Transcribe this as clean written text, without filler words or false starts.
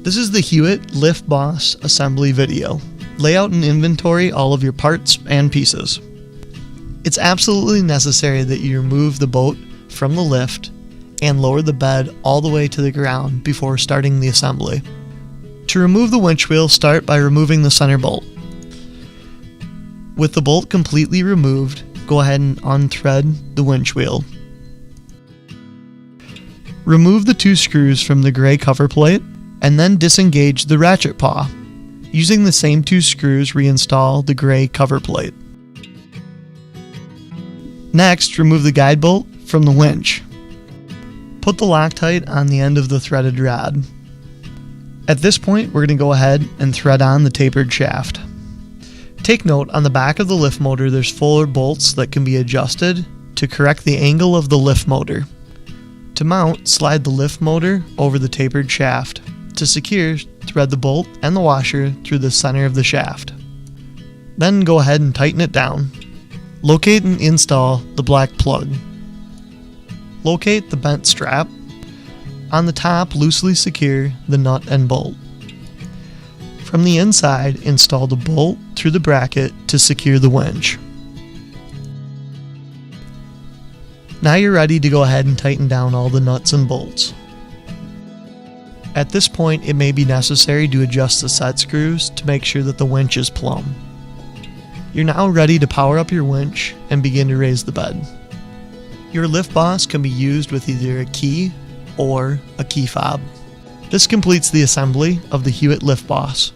This is the Hewitt Lift Boss assembly video. Lay out and inventory all of your parts and pieces. It's absolutely necessary that you remove the boat from the lift and lower the bed all the way to the ground before starting the assembly. To remove the winch wheel, start by removing the center bolt. With the bolt completely removed, go ahead and unthread the winch wheel. Remove the 2 screws from the gray cover plate and then disengage the ratchet paw. Using the same 2 screws, reinstall the gray cover plate. Next, remove the guide bolt from the winch. Put the Loctite on the end of the threaded rod. At this point, we're going to go ahead and thread on the tapered shaft. Take note, on the back of the lift motor there's 4 bolts that can be adjusted to correct the angle of the lift motor. To mount, slide the lift motor over the tapered shaft. To secure, thread the bolt and the washer through the center of the shaft. Then go ahead and tighten it down. Locate and install the black plug. Locate the bent strap. On the top, loosely secure the nut and bolt. From the inside, install the bolt through the bracket to secure the winch. Now you're ready to go ahead and tighten down all the nuts and bolts. At this point, it may be necessary to adjust the set screws to make sure that the winch is plumb. You're now ready to power up your winch and begin to raise the bed. Your lift boss can be used with either a key or a key fob. This completes the assembly of the Hewitt Lift Boss.